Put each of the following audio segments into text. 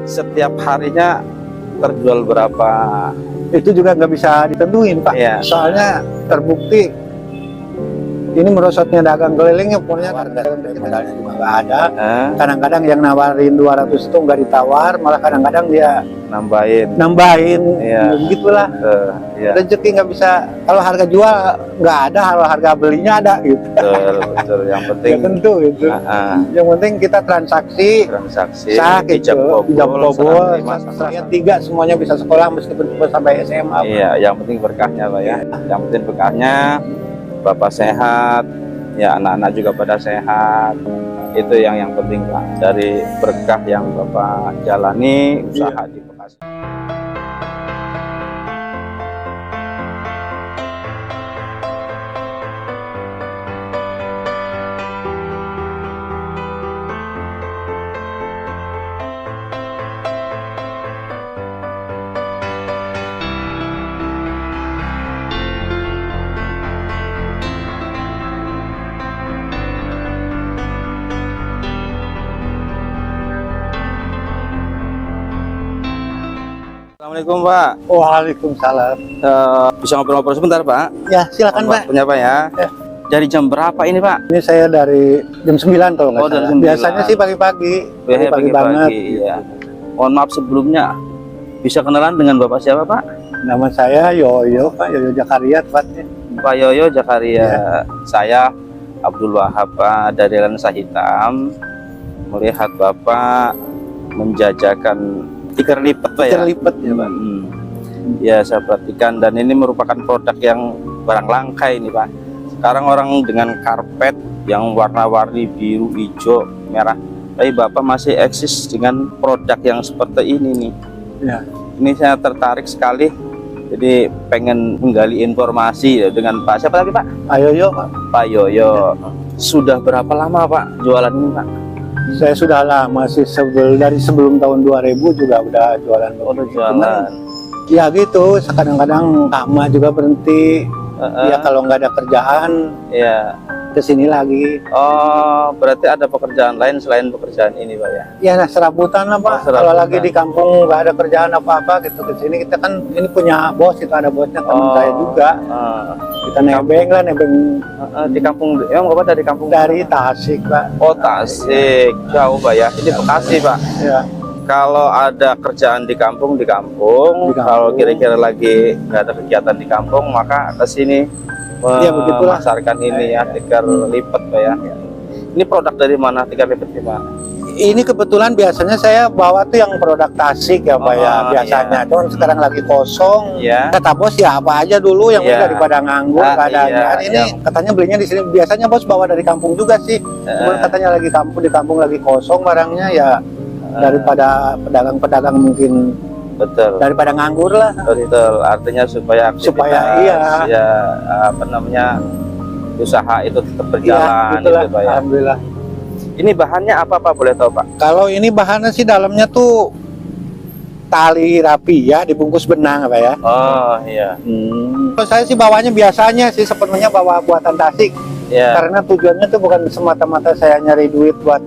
setiap harinya terjual berapa? Itu juga nggak bisa ditentuin, Pak. Iya. Soalnya terbukti ini merosotnya dagang kelilingnya, pokoknya harga modalnya juga nggak ada. Kadang-kadang yang nawarin 200 itu nggak ditawar, malah kadang-kadang dia nambahin. Iya. Begitulah. Iya. Rezeki nggak bisa, kalau harga jual nggak ada, kalau harga belinya ada gitu. Betul. Yang penting Ya, tentu itu. Yang penting kita transaksi sah gitu, jam kobol, saya 3 semuanya bisa sekolah meskipun cuma sampai SMA. Iya, yang penting berkahnya Pak ya. Yang penting berkahnya, Bapak sehat, ya anak-anak juga pada sehat. Itu yang penting Pak. Dari berkah yang Bapak jalani usaha di Bekasi. Assalamualaikum Pak. Waalaikumsalam. Bisa ngobrol-ngobrol sebentar Pak? Ya silakan Pak. Punya Pak ya? Ya. Dari jam berapa ini Pak? Ini saya dari jam 9 kalau nggak Oh, dari salah. jam 9. Biasanya sih pagi-pagi. Pagi-pagi banget. Iya. Mohon maaf sebelumnya, bisa kenalan dengan Bapak siapa Pak? Nama saya Yoyo, Pak Yoyo Jakaria tepatnya. Pak Yoyo Jakaria. Ya. Saya Abdul Wahab Pak, dari Lensa Hitam. Melihat Bapak menjajakan tikar lipat Pak ya? Tikar lipat ya Pak. Ya saya perhatikan, dan ini merupakan produk yang barang langka ini Pak. Sekarang orang dengan karpet yang warna-warni biru, hijau, merah, tapi Bapak masih eksis dengan produk yang seperti ini nih. Ya. Ini saya tertarik sekali, jadi pengen menggali informasi dengan Pak siapa tadi Pak? Pak Yoyo, Pak. Pak Yoyo. Sudah berapa lama Pak jualan ini Pak? Saya sudah lama sih, dari sebelum tahun 2000 juga udah jualan. Udah jualan. Ya gitu, kadang-kadang lama juga berhenti. Ya kalau nggak ada kerjaan, ya kesini lagi. Oh, berarti ada pekerjaan lain selain pekerjaan ini Pak ya? Ya nah, serabutan lah Pak. Kalau lagi di kampung nggak ada kerjaan apa-apa gitu, kesini kita kan ini punya bos, itu ada bosnya teman saya juga. Kita nebeng lah, nebeng di kampung. Emang Bapak dari kampung? Dari Tasik Pak. Oh Tasik, jauh Pak ya? Ini Bekasi Pak. Ya. Kalau ada kerjaan di kampung. Kalau kira-kira lagi nggak ada kegiatan di kampung, maka ke sini memasarkan ini ya, tikar lipat Pak ya. Ini produk dari mana tikar lipat ini Pak? Ini kebetulan biasanya saya bawa tuh yang produk Tasik ya Pak ya, biasanya. Iya. Cuman sekarang lagi kosong. Ya. Kata bos ya apa aja dulu yang daripada nganggur keadaannya. Ini katanya belinya di sini. Biasanya bos bawa dari kampung juga sih. Cuman katanya lagi di kampung lagi kosong barangnya ya. Daripada pedagang-pedagang mungkin daripada nganggur lah. Betul, artinya supaya aktivitas, ya apa namanya, usaha itu tetap berjalan gitu Pak ya. Alhamdulillah. Ini bahannya apa Pak, boleh tahu Pak? Kalau ini bahannya sih dalamnya tuh tali rapi ya, dibungkus benang Pak ya. Oh iya. Kalau saya sih bawanya biasanya sih sepenuhnya bawa buatan Tasik. Ya. Karena tujuannya tuh bukan semata-mata saya nyari duit buat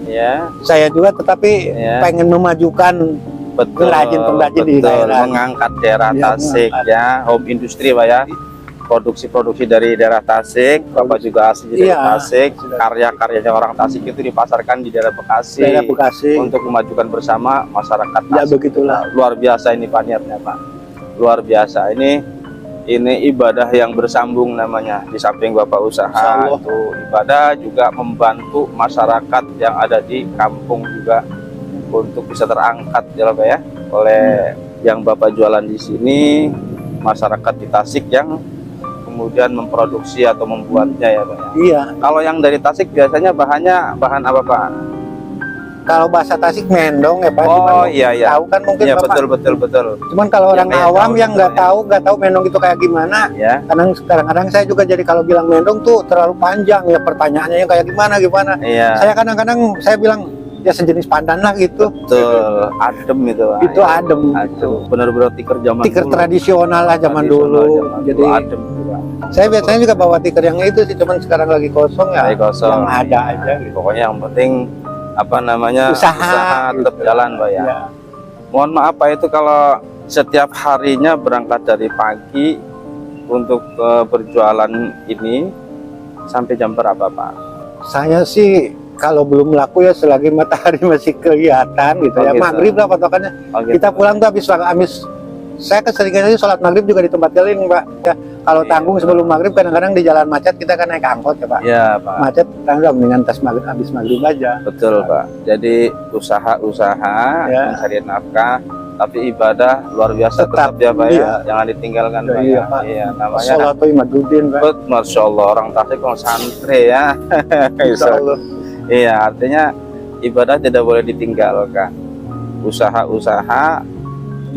saya juga, tetapi pengen memajukan pengrajin-pengrajin di daerah, mengangkat daerah Tasik ya, home industry Pak ya, produksi-produksi dari daerah Tasik. Bapak juga asli dari Tasik, karya-karyanya orang Tasik itu dipasarkan di daerah Bekasi, untuk memajukan bersama masyarakat Tasik. Ya begitulah. Luar biasa ini Pak, niatnya Pak, luar biasa. Ini ibadah yang bersambung namanya. Di samping Bapak usaha itu ibadah, juga membantu masyarakat yang ada di kampung juga untuk bisa terangkat ya Pak ya, oleh yang Bapak jualan di sini, masyarakat di Tasik yang kemudian memproduksi atau membuatnya ya Pak ya. Iya. Kalau yang dari Tasik biasanya bahan apa Pak? Kalau bahasa Tasik mendong ya Pak. Oh iya. Tahu kan mungkin ya, Bapak. Betul. Cuman kalau orang awam yang nggak tahu mendong itu kayak gimana. Ya. Kadang-kadang saya juga jadi kalau bilang mendong tuh terlalu panjang ya, pertanyaannya kayak gimana. Iya. Saya kadang-kadang saya bilang ya sejenis pandan lah gitu. Betul. Adem itu Pak. Itu adem. Benar-benar tikar zaman tikar dulu. Tradisional lah zaman dulu. Jadi adem juga. Saya biasanya juga bawa tikar yang itu sih, cuman sekarang lagi kosong ya. Yang ada aja gitu. Pokoknya yang penting apa namanya, usaha tetap jalan Pak ya. Mohon maaf Pak, itu kalau setiap harinya berangkat dari pagi untuk berjualan ini sampai jam berapa Pak? Saya sih kalau belum laku ya selagi matahari masih kelihatan gitu ya. Gitu. Maghrib lah patokannya. Gitu. Kita pulang tuh habis saya keseringan sholat maghrib juga di tempat keliling Pak. Ya, kalau tanggung sebelum maghrib kadang-kadang di jalan macet kita kan naik angkot ya Pak. Iya Pak. Macet tanggung mendingan tas maghrib habis maghrib aja. Betul Pak. Jadi usaha-usaha mencari nafkah, tapi ibadah luar biasa tetap ya Pak ya. Jangan ditinggalkan Pak. Iya, Pak. Iya, namanya Sholatu imaduddin Pak. Masya Allah, orang Tasik kalau santri ya. Insya Allah. Iya, artinya ibadah tidak boleh ditinggalkan. Usaha-usaha,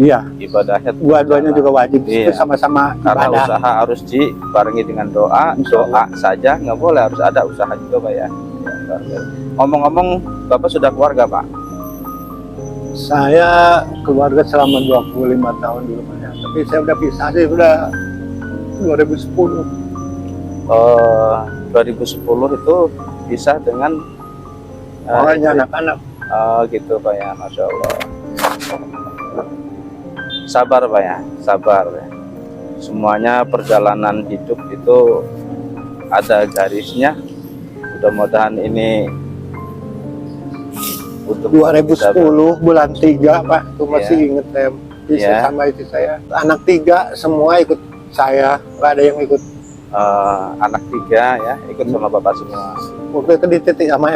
iya, ibadahnya dua-duanya juga wajib. Itu sama-sama karena ibadah. usaha harus dibarengi dengan doa. Doa saja nggak boleh, harus ada usaha juga Pak ya. Ngomong-ngomong, Bapak sudah keluarga Pak? Saya keluarga selama 25 tahun di rumahnya. Tapi saya udah pisah sih, udah 2010. 2010 itu pisah dengan Orangnya anak-anak. Gitu Pak ya, Masya Allah. Sabar Pak ya, sabar ya. Semuanya perjalanan hidup itu ada garisnya. Mudah-mudahan ini untuk 2010 bulan 3 Pak, itu masih inget saya bisa sama istri saya. Anak 3 semua ikut saya, nggak ada yang ikut. Anak 3 ya, ikut sama Bapak semua. Waktu itu di titik sama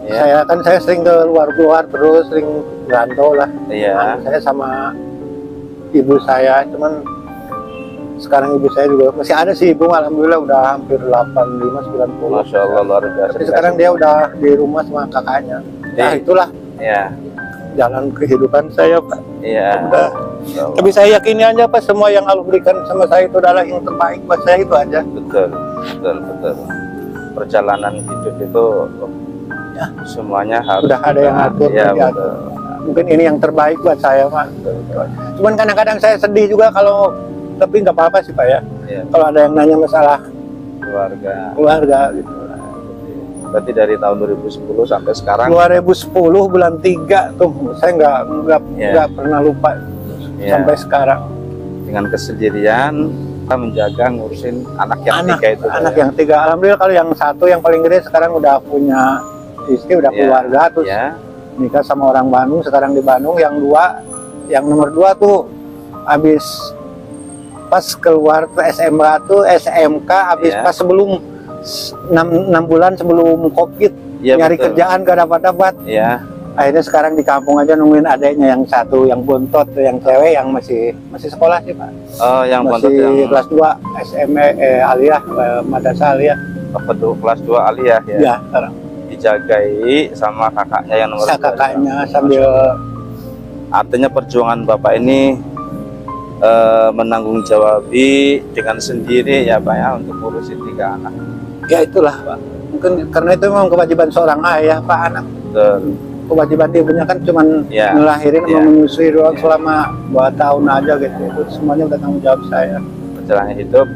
saya kan saya sering keluar terus, sering rantau lah. Saya sama ibu saya, cuman sekarang ibu saya juga masih ada sih ibu, alhamdulillah udah hampir 85-90. Masya Allah, luar biasa. Tapi sekarang dia udah di rumah sama kakaknya. Nah itulah jalan kehidupan saya Pak. Udah. Tapi saya yakini aja Pak, semua yang Allah berikan sama saya itu adalah yang terbaik buat saya, itu aja. Betul. Perjalanan hidup itu semuanya harus udah ada yang atur. Mungkin ini yang terbaik buat saya Pak. Cuman kadang-kadang saya sedih juga kalau, tapi nggak apa-apa sih Pak ya. Kalau ada yang nanya masalah keluarga gitu. Berarti dari tahun 2010 sampai sekarang 2010 bulan 3 tuh saya nggak pernah lupa sampai sekarang. Dengan kesendirian kita menjaga ngurusin anak yang 3 itu. Anak yang 3, alhamdulillah. Kalau yang 1 yang paling gede sekarang udah punya istri, udah keluarga, terus nikah sama orang Bandung, sekarang di Bandung. Yang nomor 2 tuh habis pas keluar ke SMK habis pas sebelum 6 bulan sebelum COVID, nyari kerjaan gak dapat. Akhirnya sekarang di kampung aja nungguin adeknya yang 1 yang bontot, yang cewek yang masih sekolah sih Pak. Yang masih bontot yang kelas 2 Aliyah, Madrasah Aliyah. Kelas 2 Aliyah ya. Iya, sekarang dijagai sama kakaknya yang nomor 2. Kakaknya sambil, artinya perjuangan Bapak ini menanggung jawabi dengan sendiri ya Pak ya, untuk ngurusin 3 anak. Ya itulah Pak, mungkin karena itu memang kewajiban seorang ayah Pak. Anak kewajiban ibunya kan cuman ngelahirin sama menyusui doang selama 2 tahun aja gitu. Itu semuanya udah tanggung jawab saya. Perjalanan hidup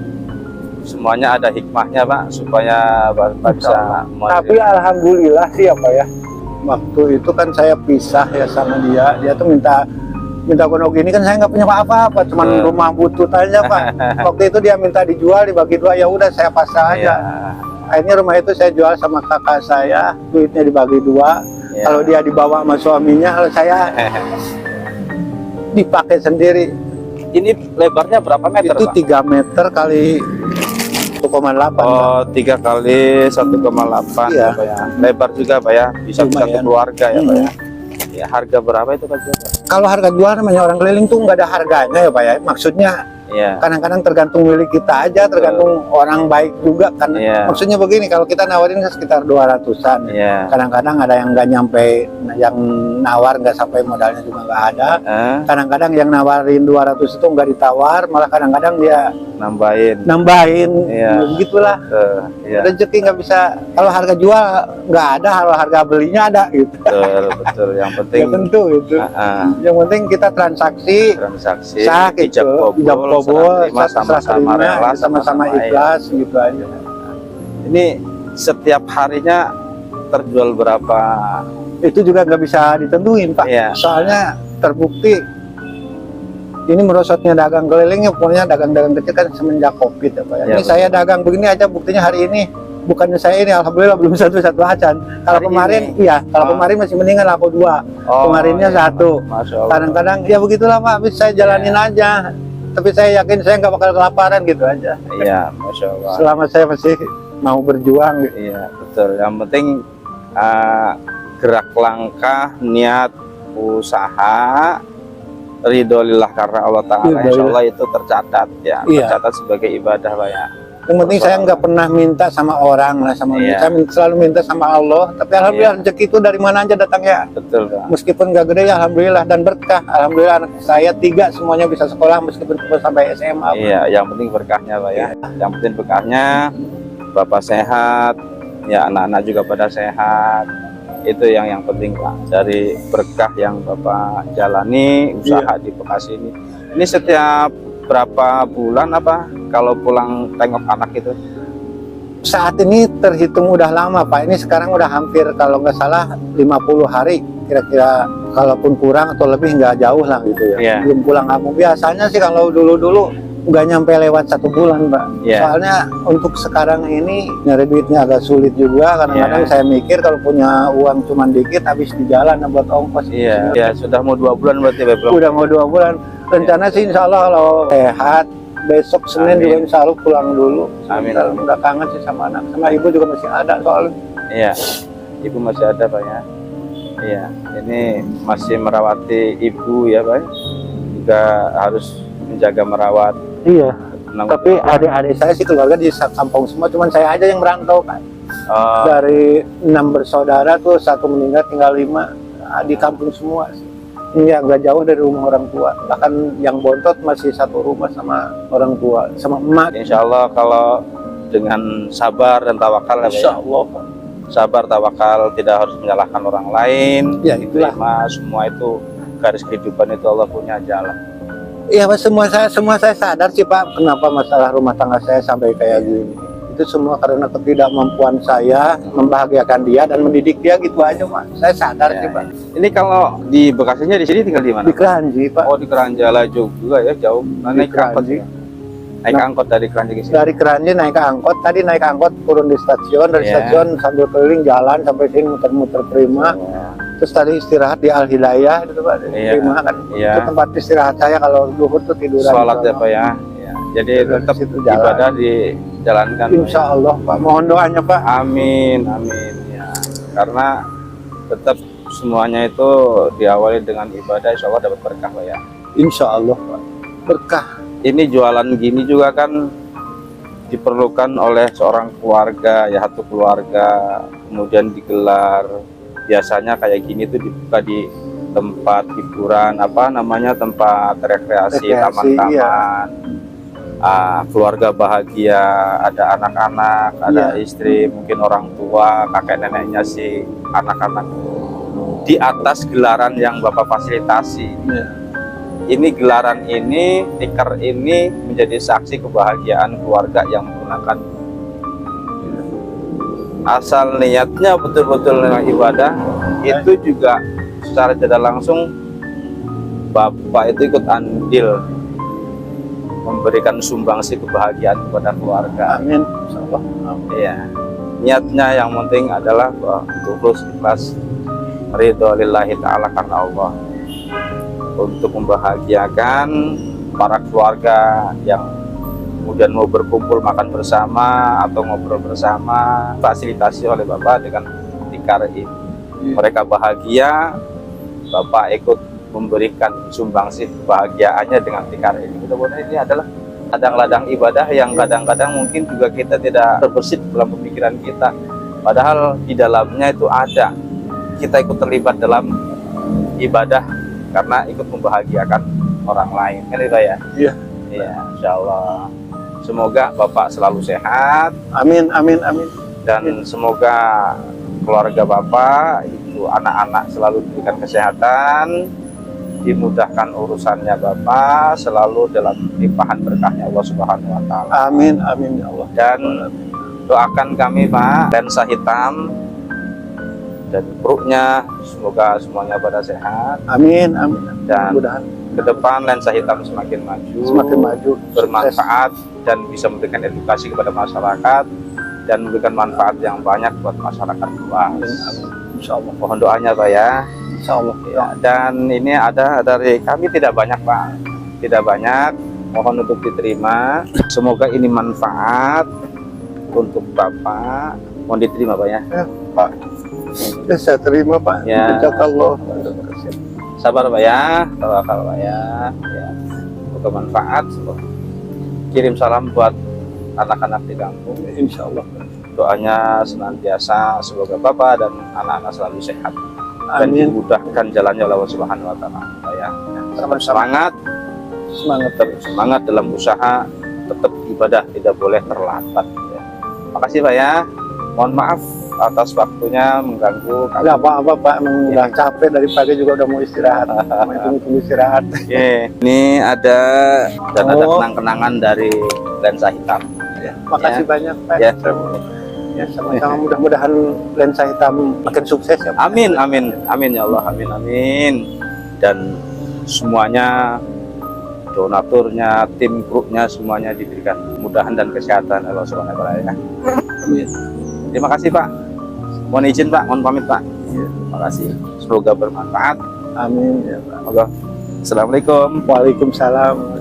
semuanya ada hikmahnya Pak, supaya Bapak bisa. Tapi alhamdulillah sih ya Pak ya, waktu itu kan saya pisah ya sama dia tuh minta kono gini, kan saya nggak punya apa-apa, cuman rumah butut aja Pak. Waktu itu dia minta dijual, dibagi 2, ya udah saya pasrah aja. Akhirnya rumah itu saya jual sama kakak saya, duitnya dibagi 2. Kalau dia dibawa sama suaminya, kalau saya dipakai sendiri. Ini lebarnya berapa meter itu Pak? 3 meter kali 1,8. 3 kali 1,8 ya Pak ya. Lebar juga Pak ya, bisa satu keluarga ya Pak ya. Ya, harga berapa itu Pak? Kalau harga jual namanya orang keliling tuh nggak ada harganya ya Pak ya. Maksudnya kadang-kadang tergantung milik kita aja, tergantung orang baik juga kan. Maksudnya begini, kalau kita nawarin sekitar 200-an. Kadang-kadang ada yang nggak nyampe, yang nawar nggak sampai modalnya juga nggak ada. Kadang-kadang yang nawarin 200 itu nggak ditawar, malah kadang-kadang dia nambahin. Begitulah. Rezeki nggak bisa, kalau harga jual nggak ada, kalau harga belinya ada gitu. Betul. Yang penting ya tentu itu. Yang penting kita transaksi sah gitu, ijab kabul, sama-sama rela, sama-sama ikhlas gitu aja. Ini setiap harinya terjual berapa? Itu juga nggak bisa ditentuin Pak. Soalnya terbukti ini merosotnya dagang kelilingnya, pokoknya dagang-dagang kecil kan semenjak COVID ya Pak. Ya. Ini saya dagang begini aja buktinya hari ini. Bukannya saya ini alhamdulillah belum satu acan. Kalau kemarin iya, kalau kemarin masih mendingan aku 2. Kemarinnya 1. Kadang-kadang ya begitulah Pak, habis saya jalanin aja. Tapi saya yakin saya nggak bakal kelaparan gitu aja. Iya, Masya Allah. Selama saya masih mau berjuang gitu. Iya, betul. Yang penting gerak langkah, niat, usaha, ridho lillah karena Allah Ta'ala, insya Allah itu tercatat ya, tercatat sebagai ibadah Pak ya. Yang penting saya nggak pernah minta sama orang lah, saya selalu minta sama Allah. Tapi alhamdulillah rezeki itu dari mana aja datangnya. Betul Pak. Meskipun nggak gede ya alhamdulillah, dan berkah. Alhamdulillah anak saya 3 semuanya bisa sekolah meskipun cuma sampai SMA. Iya, yang penting berkahnya Pak ya. Yang penting berkahnya, Bapak sehat, ya anak-anak juga pada sehat. Itu yang penting Pak, dari berkah yang Bapak jalani usaha di Bekasi ini. Ini setiap berapa bulan apa kalau pulang tengok anak itu? Saat ini terhitung udah lama Pak, ini sekarang udah hampir kalau nggak salah 50 hari kira-kira, kalaupun kurang atau lebih nggak jauh lah gitu ya. Belum pulang kampung. Biasanya sih kalau dulu-dulu nggak nyampe lewat 1 bulan Pak. Soalnya untuk sekarang ini nyari duitnya agak sulit juga. Kadang-kadang saya mikir kalau punya uang cuma dikit habis di jalan buat ongkos. Ya sudah mau 2 bulan berarti Pak. Udah mau 2 bulan. Rencana sih insya Allah kalau sehat besok Senin juga insya Allah pulang dulu. Amin. Udah kangen sih sama anak, sama ibu juga masih ada soalnya. Iya, ibu masih ada Pak ya. Iya, ini masih merawati ibu ya Pak. Juga harus menjaga merawat. Iya. Tapi adik-adik saya sih keluarga di kampung semua, cuman saya aja yang merantau Pak. Dari 6 bersaudara tuh 1 meninggal, tinggal 5 di kampung semua sih. Iya, nggak jauh dari rumah orang tua. Bahkan yang bontot masih 1 rumah sama orang tua, sama emak. Insya Allah kalau dengan sabar dan tawakal, Insya Allah Pak. Sabar, tawakal, tidak harus menyalahkan orang lain. Ya itulah. Semua itu garis kehidupan itu Allah punya jalan. Iya Pak, semua saya sadar sih Pak, kenapa masalah rumah tangga saya sampai kayak gini. Itu semua karena ketidakmampuan saya membahagiakan dia dan mendidik dia gitu aja Pak. Saya sadar sih Pak. Ini kalau di Bekasinya di sini tinggal di mana? Di Keranji Pak. Oh di Keranjala juga ya, jauh. Naik angkot ya? Naik angkot dari Keranji ke sini? Dari Keranji naik angkot, tadi naik angkot turun di stasiun, dari stasiun sambil keliling jalan sampai sini muter-muter prima. Terus tadi istirahat di Al Hidayah itu Pak, prima kan. Itu tempat istirahat saya kalau duhur tuh tiduran. Sholat ya Pak ya. Jadi tetap ibadah dijalankan. Insya Allah Pak, mohon doanya Pak. Amin, amin ya. Karena tetap semuanya itu diawali dengan ibadah, insya Allah dapat berkah Pak ya. Insya Allah Pak, berkah. Ini jualan gini juga kan diperlukan oleh seorang keluarga ya, satu keluarga, kemudian digelar. Biasanya kayak gini tuh dibuka di tempat hiburan, apa namanya, tempat rekreasi, taman-taman. Keluarga bahagia, ada anak-anak, ada istri, mungkin orang tua, kakek neneknya si anak-anak. Di atas gelaran yang Bapak fasilitasi, ini gelaran ini, tikar ini menjadi saksi kebahagiaan keluarga yang menggunakan. Asal niatnya betul-betul dengan ibadah, itu juga secara tidak langsung Bapak itu ikut andil memberikan sumbangsi kebahagiaan kepada keluarga. Amin. Insyaallah. Iya. Niatnya yang penting adalah tulus, ikhlas, ridho lillahi ta'ala karena Allah, untuk membahagiakan para keluarga yang kemudian mau berkumpul makan bersama atau ngobrol bersama, fasilitasi oleh Bapak dengan tikar ini. Mereka bahagia, Bapak ikut memberikan sumbangsi kebahagiaannya dengan tikar ini. Mudah-mudahan ini adalah ladang-ladang ibadah yang kadang-kadang mungkin juga kita tidak terbersit dalam pemikiran kita, padahal di dalamnya itu ada. Kita ikut terlibat dalam ibadah karena ikut membahagiakan orang lain, kan itu ya? Iya. Iya, insya Allah. Semoga Bapak selalu sehat. Amin, amin, amin. Dan semoga keluarga Bapak itu, anak-anak selalu diberikan kesehatan, dimudahkan urusannya Bapak, selalu dalam limpahan berkahnya Allah Subhanahu wa Ta'ala. Amin, amin ya Allah. Dan doakan kami Pak, lensa hitam dan perutnya, semoga semuanya pada sehat. Amin, amin. Dan Mudah-mudahan ke depan lensa hitam semakin maju, bermanfaat, dan bisa memberikan edukasi kepada masyarakat dan memberikan manfaat yang banyak buat masyarakat luas. Insya Allah. Mohon doanya Pak ya. Insya Allah. Ya, dan ini ada dari kami, tidak banyak Pak, tidak banyak, mohon untuk diterima. Semoga ini manfaat untuk Bapak, mohon diterima Pak ya. Ya, Pak. Ya, saya terima Pak. Ya. Jazakallah. Sabar Pak ya, tawakal Pak ya. Ya. Semoga manfaat. Kirim salam buat anak-anak di kampung. Insya Allah. Doanya senantiasa semoga Bapak dan anak-anak selalu sehat. Dan Amin. dimudahkan jalannya oleh Allah Subhanahu wa taala ya. Sama-sama. Semangat, tetap semangat dalam usaha, tetap ibadah, tidak boleh terlambat ya. Makasih Pak ya. Mohon maaf atas waktunya mengganggu kami. Enggak apa-apa Pak, emang udah capek dari pagi juga udah mau istirahat. Mau hitung istirahat. Ini ada dan ada kenang-kenangan dari lensa hitam. Ya. Makasih banyak Pak. Ya. Ya, sama-sama, mudah-mudahan lensa hitam makin sukses ya Pak. Amin, amin, amin ya Allah, amin, amin. Dan semuanya, donaturnya, tim grupnya, semuanya diberikan kemudahan dan kesehatan Allah Subhanahu wa taala ya. Amin. Terima kasih Pak. Mohon izin Pak, mohon pamit Pak. Terima kasih. Semoga bermanfaat. Amin ya Pak. Assalamualaikum. Waalaikumsalam.